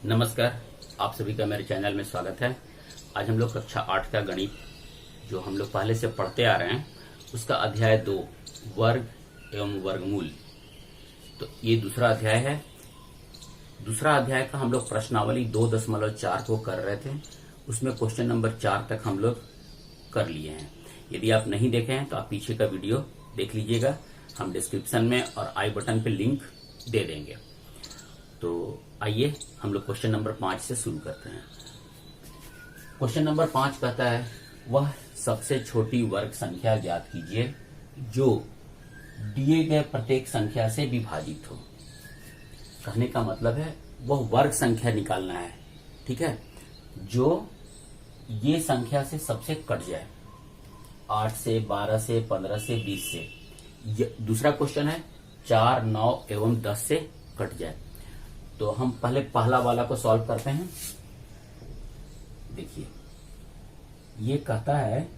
नमस्कार, आप सभी का मेरे चैनल में स्वागत है। आज हम लोग कक्षा 8 का गणित जो हम लोग पहले से पढ़ते आ रहे हैं उसका अध्याय 2 वर्ग एवं वर्गमूल। तो ये दूसरा अध्याय है। दूसरा अध्याय का हम लोग प्रश्नावली 2.4 को कर रहे थे। उसमें क्वेश्चन नंबर 4 तक हम लोग कर लिए हैं। यदि आप नहीं देखे हैं तो आप पीछे का वीडियो देख लीजिएगा। हम डिस्क्रिप्शन में और आई बटन पे लिंक दे देंगे। तो आइए हम लोग क्वेश्चन नंबर 5 से शुरू करते हैं। क्वेश्चन नंबर 5 कहता है वह सबसे छोटी वर्ग संख्या ज्ञात कीजिए जो दिए गए प्रत्येक संख्या से विभाजित हो। कहने का मतलब है वह वर्ग संख्या निकालना है, ठीक है, जो ये संख्या से सबसे कट जाए, 8 से, 12 से, 15 से, 20 से। दूसरा क्वेश्चन है 4, 9 एवं 10 से कट जाए। तो हम पहले पहला वाला को सॉल्व करते हैं। देखिए, ये कहता है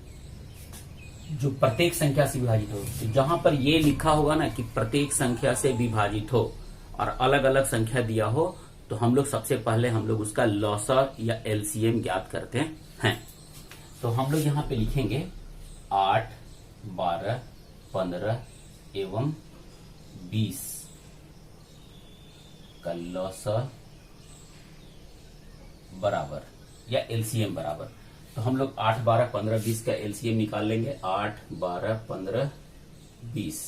जो प्रत्येक संख्या से विभाजित हो। तो जहां पर ये लिखा होगा ना कि प्रत्येक संख्या से विभाजित हो और अलग अलग संख्या दिया हो, तो हम लोग सबसे पहले हम लोग उसका लॉसर या एलसीएम ज्ञात करते हैं। तो हम लोग यहां पे लिखेंगे 8, 12, 15 एवं 20 का लॉसर बराबर या एलसीएम बराबर। तो हम लोग 8, 12, 15, 20 का एलसीएम निकाल लेंगे। 8, 12, 15, 20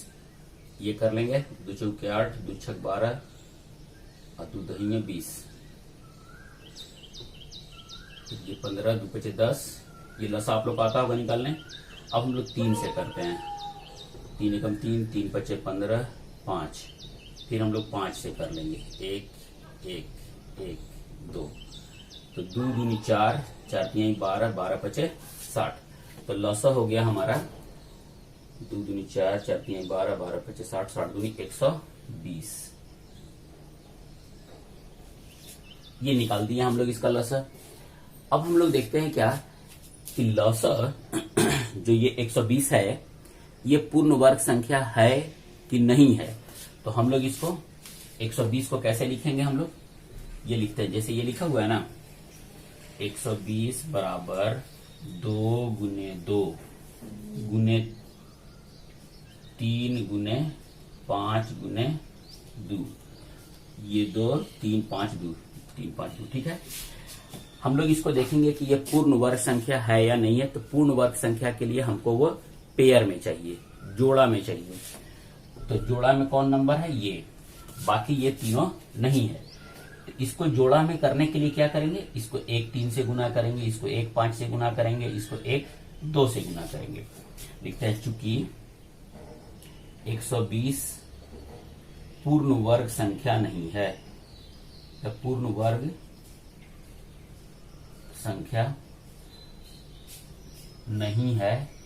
ये कर लेंगे। 2 चौके 8, 2 छक 12 और 2 दही में 20। तो ये 15, 2 पचे 10। ये लसा आप लोग को आता होगा निकालने। अब हम लोग 3 से करते हैं। 3 एकम 3, 3 पचे 15, 5। फिर हम लोग 5 से कर लेंगे। 1, 1, 1, 2। तो 2 दूनी 4, 4 तिहाई 12, 12 पचे 60। तो लॉसा हो गया हमारा 2 दूनी 4, 4 तिहाई 12, 12 पचे 60, 60 दूनी 120। ये निकाल दिया हम लोग इसका लॉसा। अब हम लोग देखते हैं क्या कि लॉसा जो ये 120 है, ये पूर्ण वर्ग संख्या है कि नहीं है। तो हम लोग इसको 120 को कैसे लिखेंगे? हम लोग ये लिखते हैं जैसे ये लिखा हुआ है ना, 120 बराबर 2 गुने 2 गुने 3 गुने 5 गुने 2। ये 2, 3, 5, 2, 3, 5, 2, ठीक है। हम लोग इसको देखेंगे कि ये पूर्ण वर्ग संख्या है या नहीं है। तो पूर्ण वर्ग संख्या के लिए हमको वो पेयर में चाहिए, जोड़ा में चाहिए। तो जोड़ा में कौन नंबर है? ये। बाकी ये तीनों नहीं है। तो इसको जोड़ा में करने के लिए क्या करेंगे? इसको 1, 3 से गुना करेंगे, इसको 1, 5 से गुना करेंगे, इसको 1, 2 से गुना करेंगे। लिखते हैं चूंकि 120 पूर्ण वर्ग संख्या नहीं है, तो पूर्ण वर्ग संख्या नहीं है,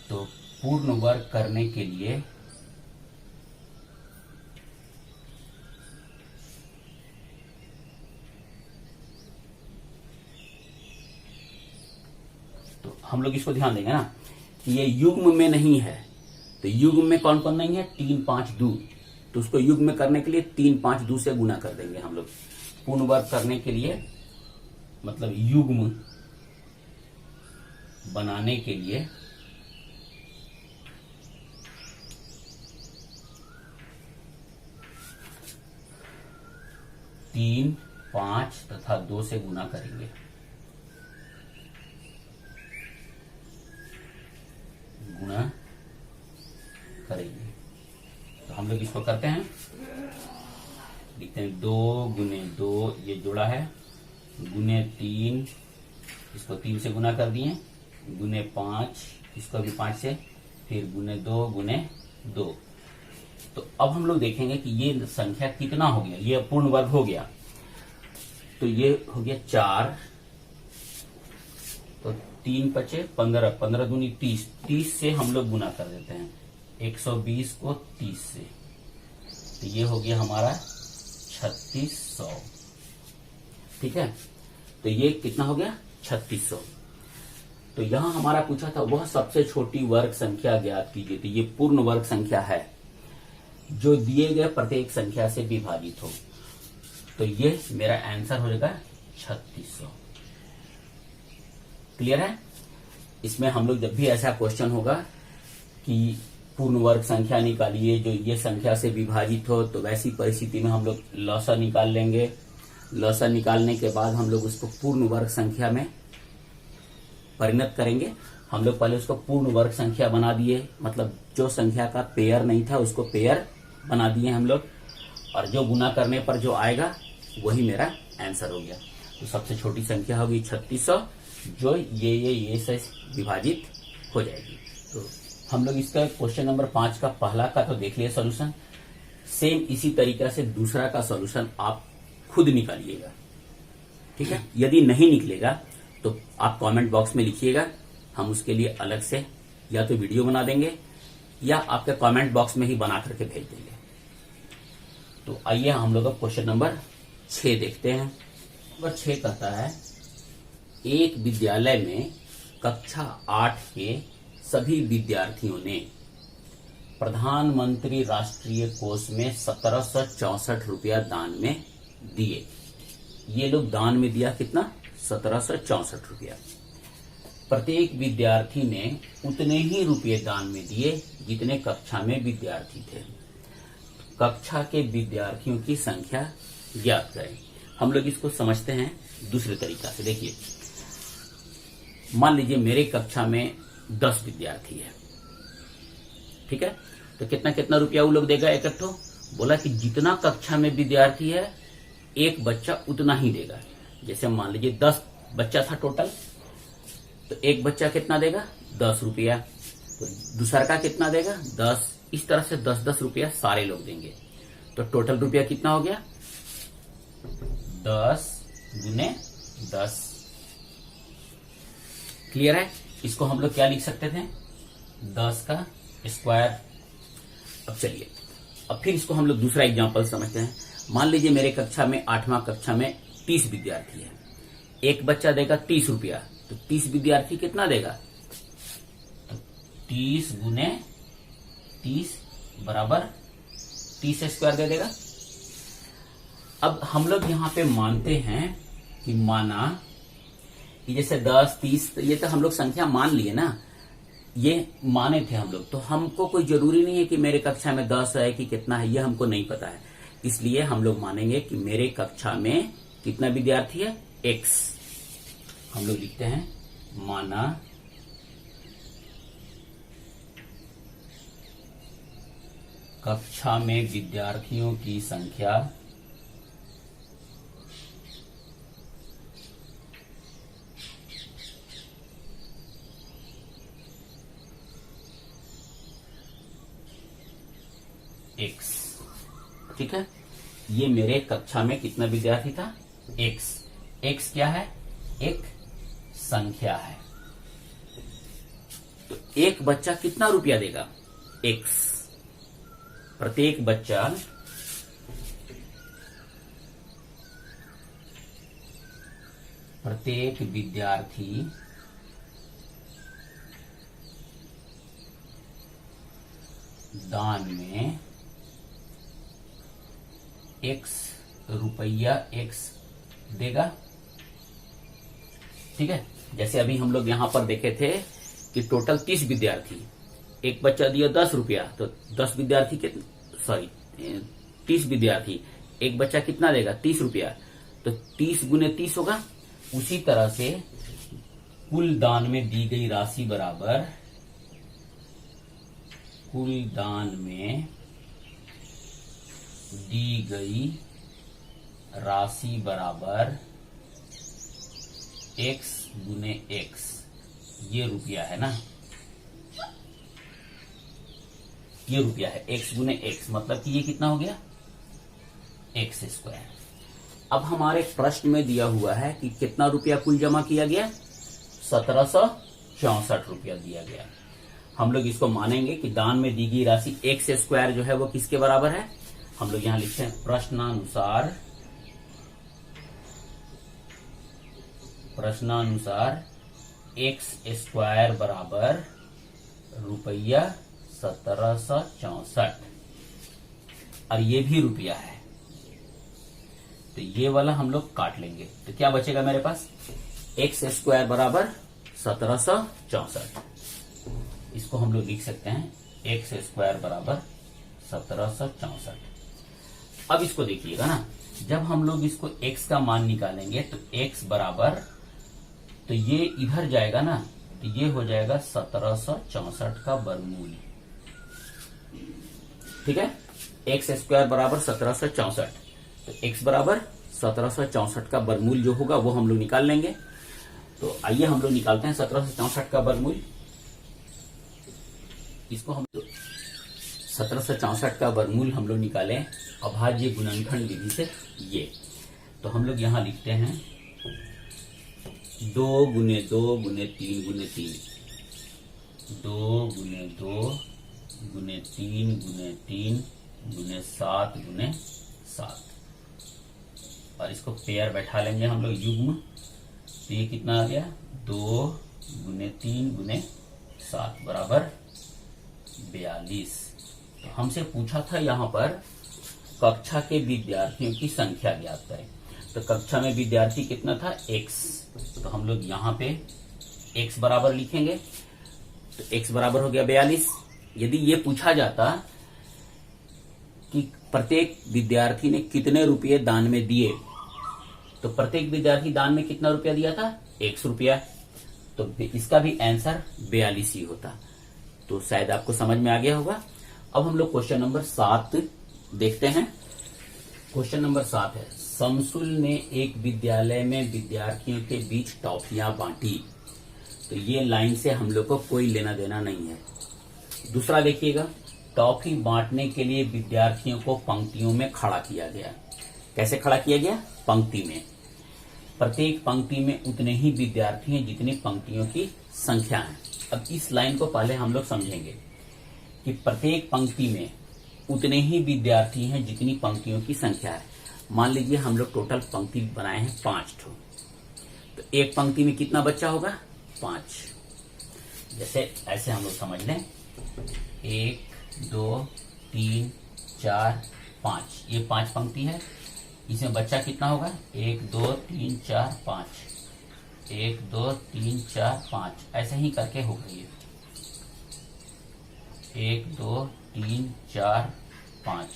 तो पूर्ण वर्ग करने के लिए तो हम लोग इसको ध्यान देंगे ना कि ये युग्म में नहीं है। तो युग्म में कौन कौन नहीं है? 3, 5, 2। तो उसको युग्म में करने के लिए 3, 5, 2 से गुना कर देंगे हम लोग। पूर्ण वर्ग करने के लिए मतलब युग्म बनाने के लिए 3, 5 तथा 2 से गुना करेंगे। गुणा करेंगे। तो हम लोग इसको करते हैं, लिखते हैं 2 गुने 2, ये जोड़ा है, गुने 3, इसको 3 से गुना कर दिए, गुने 5, इसको भी 5 से, फिर गुने 2 गुने 2। तो अब हम लोग देखेंगे कि ये संख्या कितना हो गया। ये पूर्ण वर्ग हो गया। तो ये हो गया 4, तो 3 पचे 15, 15 दूनी 30, 30 से हम लोग गुना कर देते हैं 120 को 30 से। तो ये हो गया हमारा 3600, ठीक है। तो ये कितना हो गया? 3600। तो यहां हमारा पूछा था वह सबसे छोटी वर्ग संख्या ज्ञात कीजिए। तो ये पूर्ण वर्ग संख्या है। जो दिए गए प्रत्येक संख्या से विभाजित हो। तो ये मेरा आंसर हो जाएगा 3600। क्लियर है? इसमें हम लोग जब भी ऐसा क्वेश्चन होगा कि पूर्ण वर्ग संख्या निकालिए जो ये संख्या से विभाजित हो, तो वैसी परिस्थिति में हम लोग लॉसा निकाल लेंगे। लॉसा निकालने के बाद हम लोग उसको पूर्ण वर्ग संख्या में परिणत करेंगे। हम लोग पहले उसको पूर्ण वर्ग संख्या बना दिए, मतलब जो संख्या का पेयर नहीं था उसको पेयर बना दिए हम लोग, और जो गुना करने पर जो आएगा वही मेरा आंसर हो गया। तो सबसे छोटी संख्या होगी 3600, जो ये से विभाजित हो जाएगी। तो हम लोग इसका क्वेश्चन नंबर 5 का पहला का तो देख लिया सोल्यूशन। सेम इसी तरीके से दूसरा का सोल्यूशन आप खुद निकालिएगा, ठीक है? यदि नहीं निकलेगा तो आप कमेंट बॉक्स में लिखिएगा, हम उसके लिए अलग से या तो वीडियो बना देंगे या आपके कमेंट बॉक्स में ही बना करके भेज देंगे। तो आइए हम लोग क्वेश्चन नंबर 6 देखते हैं। नंबर 6 कहता है, एक विद्यालय में कक्षा 8 के सभी विद्यार्थियों ने प्रधानमंत्री राष्ट्रीय कोष में 1764 रुपया दान में दिए। ये लोग दान में दिया कितना? 1764 रुपया। प्रत्येक विद्यार्थी ने उतने ही रुपये दान में दिए जितने कक्षा में विद्यार्थी थे। कक्षा के विद्यार्थियों की संख्या ज्ञात करें। हम लोग इसको समझते हैं दूसरे तरीका से। देखिए, मान लीजिए मेरे कक्षा में 10 विद्यार्थी है, ठीक है? तो कितना कितना रुपया वो लोग देगा इकट्ठो? बोला कि जितना कक्षा में विद्यार्थी है एक बच्चा उतना ही देगा। जैसे मान लीजिए 10 बच्चा था टोटल, तो एक बच्चा कितना देगा? 10 रुपया। तो दूसरा का कितना देगा? 10। इस तरह से 10-10 रुपया सारे लोग देंगे। तो टोटल रुपया कितना हो गया? 10 गुने 10। क्लियर है? इसको हम लोग क्या लिख सकते थे? 10 का स्क्वायर। अब चलिए, अब फिर इसको हम लोग दूसरा एग्जांपल समझते हैं। मान लीजिए मेरे कक्षा में 8वां कक्षा में 30 विद्यार्थी है, एक बच्चा देगा 30 रुपया। तो 30 विद्यार्थी कितना देगा? तो 30 गुने 30 बराबर 30 स्क्वायर दे देगा। अब हम लोग यहाँ पे मानते हैं कि माना कि जैसे 10, 30, ये तो हम लोग संख्या मान लिए ना, ये माने थे हम लोग। तो हमको कोई जरूरी नहीं है कि मेरे कक्षा में 10 है कि कितना है, ये हमको नहीं पता है। इसलिए हम लोग मानेंगे कि मेरे कक्षा में कितना विद्यार्थी है? X। हम लोग लिखते हैं माना कक्षा में विद्यार्थियों की संख्या X, ठीक है? ये मेरे कक्षा में कितना विद्यार्थी था? X। X क्या है? एक संख्या है। तो एक बच्चा कितना रुपया देगा? X। प्रत्येक बच्चा प्रत्येक विद्यार्थी दान में X रुपया X देगा, ठीक है? जैसे अभी हम लोग यहां पर देखे थे कि टोटल 30 विद्यार्थी, एक बच्चा दिया 10 रुपया, तो 10 विद्यार्थी कितना, 30 विद्यार्थी, एक बच्चा कितना देगा? 30 रुपया। तो 30 गुने 30 होगा। उसी तरह से कुल दान में दी गई राशि बराबर कुल दान में दी गई राशि बराबर X गुने X। ये रुपया है ना, ये रुपया है X गुने X, मतलब कि ये कितना हो गया? X square. अब हमारे प्रश्न में दिया हुआ है कि कितना रुपया कुल जमा किया गया? 1764 रुपया दिया गया। हम लोग इसको मानेंगे कि दान में दी गई राशि X स्क्वायर जो है वो किसके बराबर है? हम लोग यहां लिखते हैं प्रश्नानुसार X स्क्वायर बराबर रुपया 1764। और ये भी रुपया है, तो ये वाला हम लोग काट लेंगे। तो क्या बचेगा मेरे पास, एक्स स्क्वायर बराबर 1764। इसको हम लोग लिख सकते हैं एक्स स्क्वायर बराबर 1764। अब इसको देखिएगा ना, जब हम लोग इसको x का मान निकालेंगे तो x बराबर, तो ये इधर जाएगा ना, तो ये हो जाएगा 1764 का वर्गमूल। ठीक है, एक्स स्क्वायर बराबर 1764, तो x बराबर 1764 का वर्गमूल जो होगा वो हम लोग निकाल लेंगे। तो आइए हम लोग निकालते हैं 1764 का वर्गमूल। इसको हम 1764 का वर्गमूल हम लोग निकालें अभाज्य गुणनखंड विधि से। ये तो हम लोग यहां लिखते हैं 2 गुने 2 गुने 3 गुने 3, 2 गुने 2 गुने 3 गुने 3 गुने 7 गुने 7, और इसको पेयर बैठा लेंगे हम लोग युग्म। तो ये कितना आ गया, 2 गुने 3 गुने 7 बराबर 42। तो हमसे पूछा था यहाँ पर कक्षा के विद्यार्थियों की संख्या ज्ञात करें। तो कक्षा में विद्यार्थी कितना था, x। तो हम लोग यहाँ पे x बराबर लिखेंगे, तो x बराबर हो गया 42। यदि ये पूछा जाता कि प्रत्येक विद्यार्थी ने कितने रुपये दान में दिए, तो प्रत्येक विद्यार्थी दान में कितना रुपया दिया था, 100 रुपया, तो इसका भी आंसर 42 ही होता। तो शायद आपको समझ में आ गया होगा। अब हम लोग क्वेश्चन नंबर 7 देखते हैं। क्वेश्चन नंबर 7 है, शमसुल ने एक विद्यालय में विद्यार्थियों के बीच टॉफियां बांटी। तो ये लाइन से हम लोग को कोई लेना देना नहीं है। दूसरा देखिएगा, टॉफी बांटने के लिए विद्यार्थियों को पंक्तियों में खड़ा किया गया। कैसे खड़ा किया गया, पंक्ति में। प्रत्येक पंक्ति में उतने ही विद्यार्थी हैं जितनी पंक्तियों की संख्या है। अब इस लाइन को पहले हम लोग समझेंगे कि प्रत्येक पंक्ति में उतने ही विद्यार्थी हैं जितनी पंक्तियों की संख्या है। मान लीजिए हम लोग टोटल पंक्ति बनाए हैं 5 ठो, तो एक पंक्ति में कितना बच्चा होगा, 5। जैसे ऐसे हम लोग समझ लें, 1 2 3 4 5, ये 5 पंक्ति है। इसमें बच्चा कितना होगा, 1 2 3 4 5, 1 2 3 4 5, ऐसे ही करके हो गई है 1 2 3 4 5,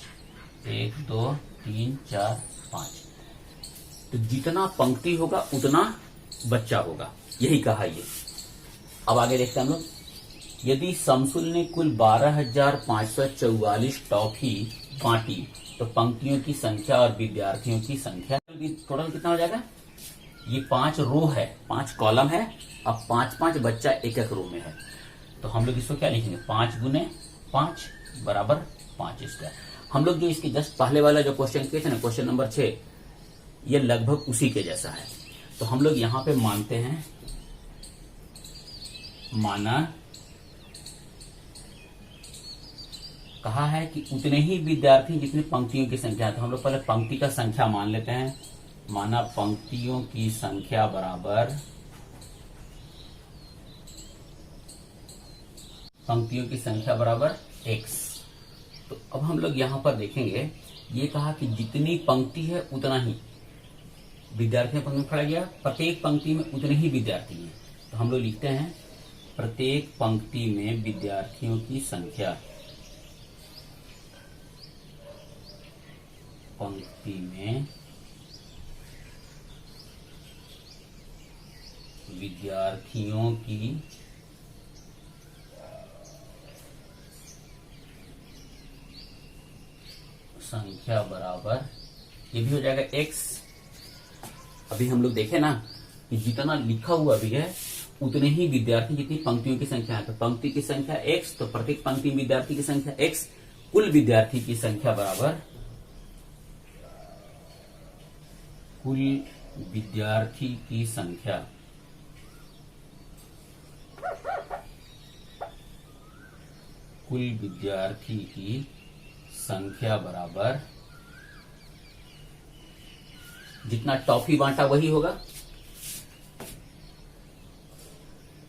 1 2 3 4 5। तो जितना पंक्ति होगा उतना बच्चा होगा, यही कहा ये। अब आगे देखते हैं हम लोग, यदि शमसुल ने कुल 12,544 टॉफी बांटी तो पंक्तियों की संख्या और विद्यार्थियों की संख्या टोटल कितना हो जाएगा। ये 5 रो है, 5 कॉलम है, अब 5-5 बच्चा एक एक रो में है। तो हम लोग इसको क्या लिखेंगे, 5 गुने 5 बराबर 5 स्क्वायर। हम लोग जो इसके जस्ट पहले वाला जो क्वेश्चन किए थे ना, क्वेश्चन नंबर 6, ये लगभग उसी के जैसा है। तो हम लोग यहां पे मानते हैं, माना कहा है कि उतने ही विद्यार्थी जितनी पंक्तियों की संख्या है। तो हम लोग पहले पंक्ति का संख्या मान लेते हैं। माना पंक्तियों की संख्या बराबर, पंक्तियों की संख्या बराबर x। तो अब हम लोग यहां पर देखेंगे, ये कहा कि जितनी पंक्ति है उतना ही विद्यार्थी पंक्ति में खड़ा गया, प्रत्येक पंक्ति में उतने ही विद्यार्थी हैं। तो हम लोग लिखते हैं प्रत्येक पंक्ति में विद्यार्थियों की संख्या, पंक्ति में विद्यार्थियों की संख्या बराबर, ये भी हो जाएगा x। अभी हम लोग देखें ना कि जितना लिखा हुआ भी है उतने ही विद्यार्थी जितनी पंक्तियों की संख्या है। तो पंक्ति की संख्या x, तो प्रत्येक पंक्ति में विद्यार्थी की संख्या x, कुल विद्यार्थी की संख्या बराबर कुल विद्यार्थी की संख्या, कुल विद्यार्थी की संख्या बराबर जितना टॉफी बांटा वही होगा,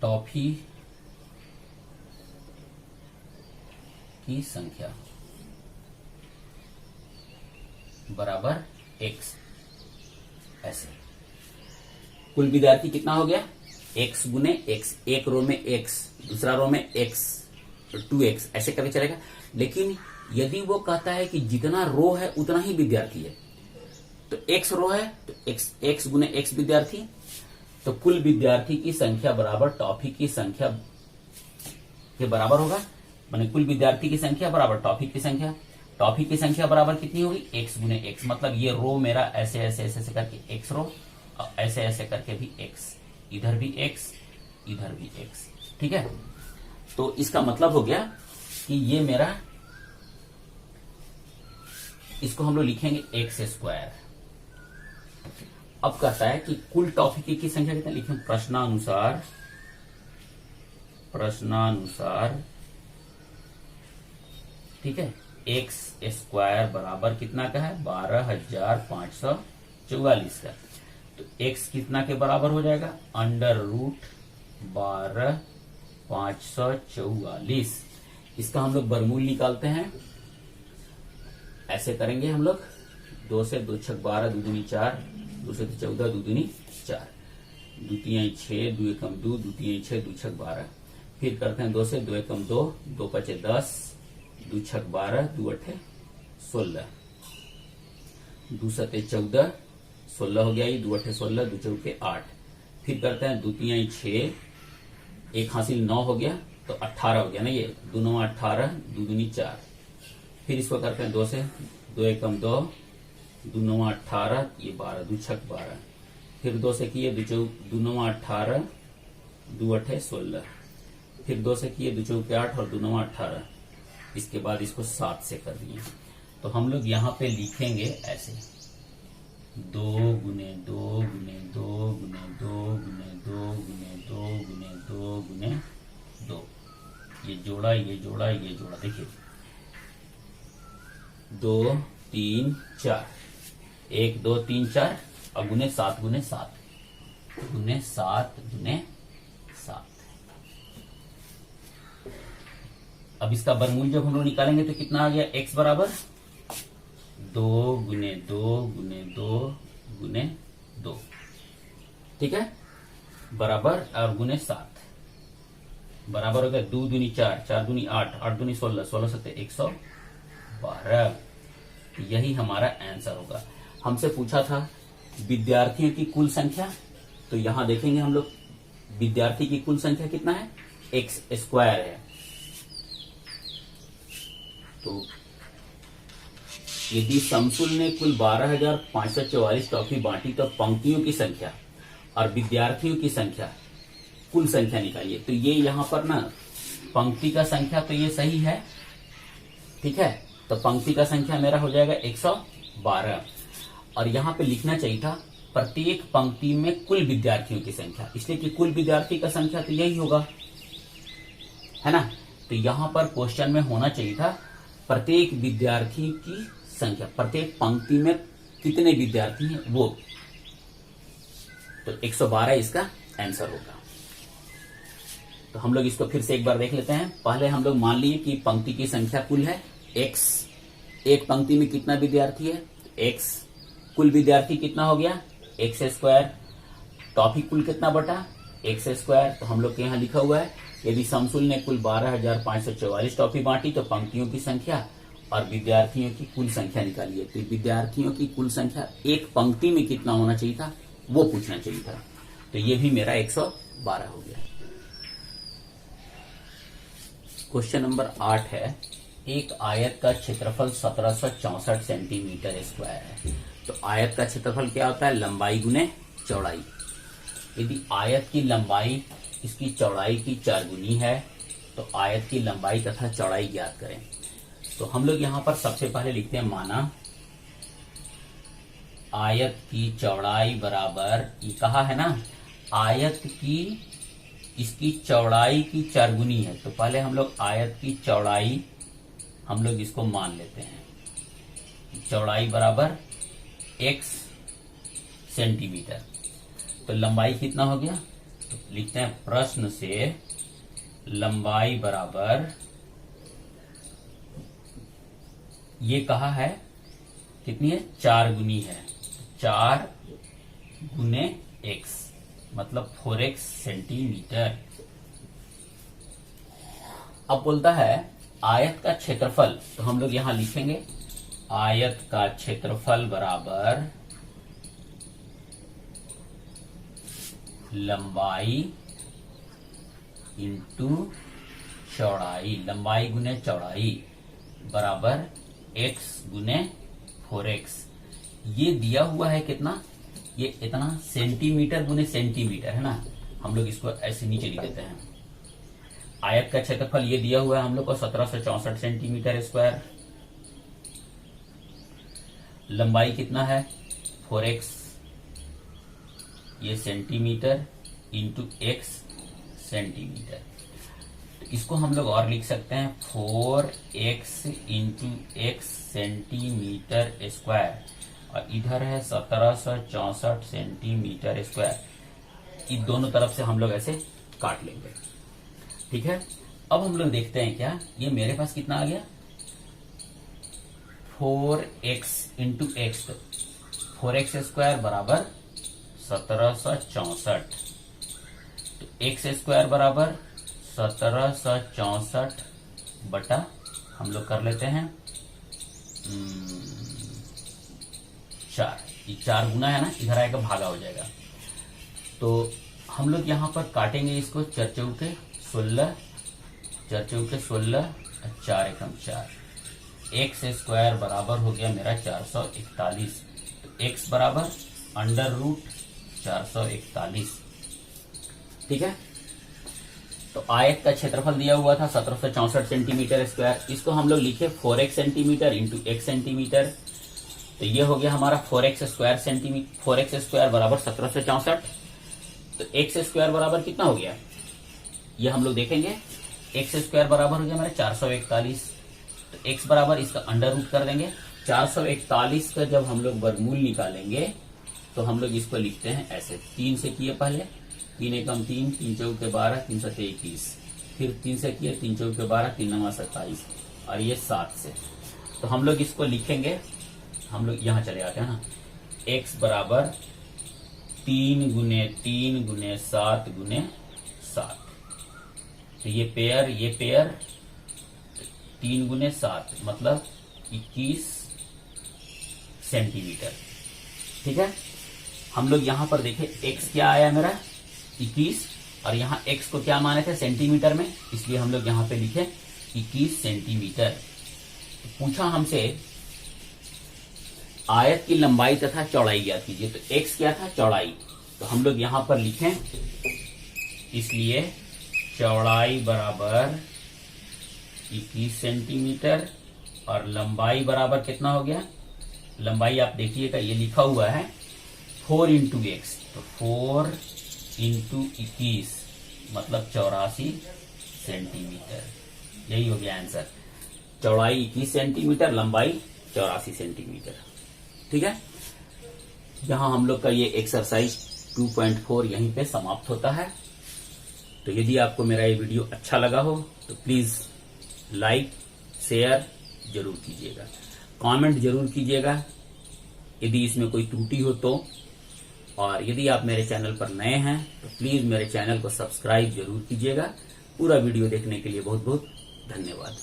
टॉफी की संख्या। बराबर x, ऐसे। कुल विद्यार्थी कितना हो गया, x गुने x, एक रो में x, दूसरा रो में x, 2x, ऐसे करके चलेगा। लेकिन यदि वो कहता है कि जितना रो है उतना ही विद्यार्थी है, तो x रो है तो x गुने x विद्यार्थी, तो कुल विद्यार्थी की संख्या बराबर टॉफी की संख्या के बराबर होगा। माने कुल विद्यार्थी की संख्या बराबर टॉफी की संख्या। टॉफी की संख्या बराबर कितनी होगी, x गुने x, मतलब ये रो मेरा ऐसे ऐसे ऐसे ऐसे करके x रो, और ऐसे ऐसे करके भी x, इधर भी x, इधर भी x, ठीक है। तो इसका मतलब हो गया कि ये मेरा, इसको हम लोग लिखेंगे x स्क्वायर। अब कहता है कि कुल टॉफी की संख्या कितना लिखें, प्रश्नानुसार, ठीक है, x स्क्वायर बराबर कितना का है, 12,544 का। तो x कितना के बराबर हो जाएगा, √12,544। इसका हम लोग वर्गमूल निकालते हैं, ऐसे करेंगे हम लोग, 2 से 2 छक 12, 2 दूनी 4, 2 से 14, 2 दूनी 4, 2 तियाई 6, 2 एकम 2, 2 तियाई 6, 2 छक 12। फिर करते हैं 2 से 2 एकम 2, 2 पचे 10, 2 छक 12, 2 अठे 16, 2 सते 14, 16 हो गया, ये 2 अठे 16, 2 चौके 8। फिर करते हैं 2 तियाई 6, 1 हासिल 9 हो गया, तो 18 हो गया ना, ये 2 9 18, 2 दूनी 4। फिर इसको करते हैं 2 से 2 एकम 2, 2 9 18, ये 12, 2 छक 12। फिर 2 से किए 2 9 18, 2 अठे 16। फिर 2 से किए 2 चौके 8 और 2 9 18। इसके बाद इसको 7 से कर दिए। तो हम लोग यहाँ पे लिखेंगे ऐसे, 2 गुने 2 गुने 2 गुने 2 गुने 2 गुने 2 गुने 2 गुने 2, ये जोड़ा ये जोड़ा ये जोड़ा, देखिए 2 3 4, 1 2 3 4, और गुने 7 गुने 7 गुने 7 गुने 7। अब इसका वर्गमूल जब हम लोग निकालेंगे तो कितना आ गया, x बराबर 2 गुने 2 गुने 2 गुने 2, ठीक है, बराबर और गुने 7, बराबर हो गया 2 दूनी 4, 4 दूनी 8, 8 दूनी 16, 16 सत्ते 112। यही हमारा आंसर होगा। हमसे पूछा था विद्यार्थियों की कुल संख्या, तो यहां देखेंगे हम लोग विद्यार्थी की कुल संख्या कितना है, x स्क्वायर है। तो यदि समसुल ने कुल 12,544 टॉफी बांटी, तो पंक्तियों की संख्या और विद्यार्थियों की संख्या, कुल संख्या निकालिए। तो ये यहां पर ना पंक्ति का संख्या तो ये सही है, ठीक है, तो पंक्ति का संख्या मेरा हो जाएगा 112। और यहां पे लिखना चाहिए था प्रत्येक पंक्ति में कुल विद्यार्थियों की संख्या, इसलिए कि कुल विद्यार्थी का संख्या तो यही होगा, है ना। तो यहां पर क्वेश्चन में होना चाहिए था प्रत्येक विद्यार्थी की संख्या, प्रत्येक पंक्ति में कितने विद्यार्थी हैं वो, तो 112 इसका आंसर होगा। तो हम लोग इसको फिर से एक बार देख लेते हैं। पहले हम लोग मान लिए कि पंक्ति की संख्या कुल है x, एक पंक्ति में कितना विद्यार्थी है x, कुल विद्यार्थी कितना हो गया x स्क्वायर, टॉफी कुल कितना बटा x स्क्वायर। तो हम लोग के यहाँ लिखा हुआ है यदि समसुल ने कुल 12,544 टॉफी बांटी, तो पंक्तियों की संख्या और विद्यार्थियों की कुल संख्या निकालिए। तो विद्यार्थियों की कुल संख्या एक पंक्ति में कितना होना चाहिए था वो पूछना चाहिए था। तो ये भी मेरा 112 हो गया। क्वेश्चन नंबर 8 है, एक आयत का क्षेत्रफल 1764 सेंटीमीटर स्क्वायर है। तो आयत का क्षेत्रफल क्या होता है, लंबाई गुने चौड़ाई। यदि आयत की लंबाई इसकी चौड़ाई की 4 गुनी है, तो आयत की लंबाई तथा चौड़ाई ज्ञात करें। तो हम लोग यहां पर सबसे पहले लिखते हैं, माना आयत की चौड़ाई बराबर, ये कहा है ना आयत की इसकी चौड़ाई की 4 गुनी है, तो पहले हम लोग आयत की चौड़ाई हम लोग इसको मान लेते हैं, चौड़ाई बराबर x सेंटीमीटर। तो लंबाई कितना हो गया, तो लिखते हैं प्रश्न से लंबाई बराबर, ये कहा है कितनी है, 4 गुनी है, 4 गुने x मतलब 4x सेंटीमीटर। अब बोलता है आयत का क्षेत्रफल, तो हम लोग यहां लिखेंगे आयत का क्षेत्रफल बराबर लंबाई इंटू चौड़ाई, लंबाई गुने चौड़ाई बराबर x गुने 4x। ये दिया हुआ है कितना, ये इतना सेंटीमीटर गुने सेंटीमीटर है ना, हम लोग इसको ऐसे नीचे लिख देते हैं। आयत का क्षेत्रफल ये दिया हुआ है हम लोग को 1764 सेंटीमीटर स्क्वायर। लंबाई कितना है 4x, ये सेंटीमीटर इंटू x सेंटीमीटर। तो इसको हम लोग और लिख सकते हैं 4x into x centimetre square, और इधर है 1764 सेंटीमीटर स्क्वायर। इन दोनों तरफ से हम लोग ऐसे काट लेंगे, ठीक है। अब हम लोग देखते हैं क्या, ये मेरे पास कितना आ गया 4x into x, 4x square बराबर 1764, तो x स्क्वायर बराबर 1764 बटा हम लोग कर लेते हैं 4, ये 4 गुना है ना, इधर आएगा भागा हो जाएगा। तो हम लोग यहाँ पर काटेंगे इसको, 4 चौके 16, 4 चौके 16, 4 एकम 4, x स्क्वायर बराबर हो गया मेरा 441। तो x बराबर अंडर रूट 441, ठीक है। तो आयत का क्षेत्रफल दिया हुआ था 1764 सेंटीमीटर स्क्वायर, इसको हम लोग लिखे 4x centimetre into x centimetre. तो ये हो गया हमारा 4x square centimetre, 4x square बराबर 1764। तो x स्क्वायर बराबर कितना हो गया, ये हम लोग देखेंगे। x स्क्वायर बराबर हो गया हमारे 441, तो x बराबर इसका अंडर रूट कर देंगे। 441 का जब हम लोग वर्गमूल निकालेंगे तो हम लोग इसको लिखते हैं ऐसे, 3 से किए पहले, 3 एकम 3, 3 चौके 12, 3 सत्ते 21, फिर 3 से किए, 3 चौके 12, 3 नवा 27, और ये 7 से। तो हम लोग इसको लिखेंगे, हम लोग यहां चले आते हैं ना, x बराबर 3 गुने 7 गुने 7। तो ये पेयर 3 गुने 7 मतलब 21 सेंटीमीटर, ठीक है। हम लोग यहां पर देखें x क्या आया मेरा 21, और यहां x को क्या माने थे सेंटीमीटर में, इसलिए हम लोग यहां पे लिखे 21 सेंटीमीटर। तो पूछा हमसे आयत की लंबाई तथा चौड़ाई ज्ञात कीजिए, तो x क्या था चौड़ाई, तो हम लोग यहां पर लिखें, इसलिए चौड़ाई बराबर 21 सेंटीमीटर और लंबाई बराबर कितना हो गया, लंबाई आप देखिएगा ये लिखा हुआ है 4 इंटू एक्स, तो 4 इंटू 21 मतलब 84 सेंटीमीटर, यही हो गया आंसर। चौड़ाई 21 सेंटीमीटर, लंबाई 84 सेंटीमीटर, ठीक है। यहां हम लोग का ये एक्सरसाइज 2.4 यहीं पे समाप्त होता है। तो यदि आपको मेरा ये वीडियो अच्छा लगा हो तो प्लीज लाइक शेयर जरूर कीजिएगा, कमेंट जरूर कीजिएगा यदि इसमें कोई त्रुटि हो तो, और यदि आप मेरे चैनल पर नए हैं तो प्लीज मेरे चैनल को सब्सक्राइब जरूर कीजिएगा। पूरा वीडियो देखने के लिए बहुत बहुत धन्यवाद।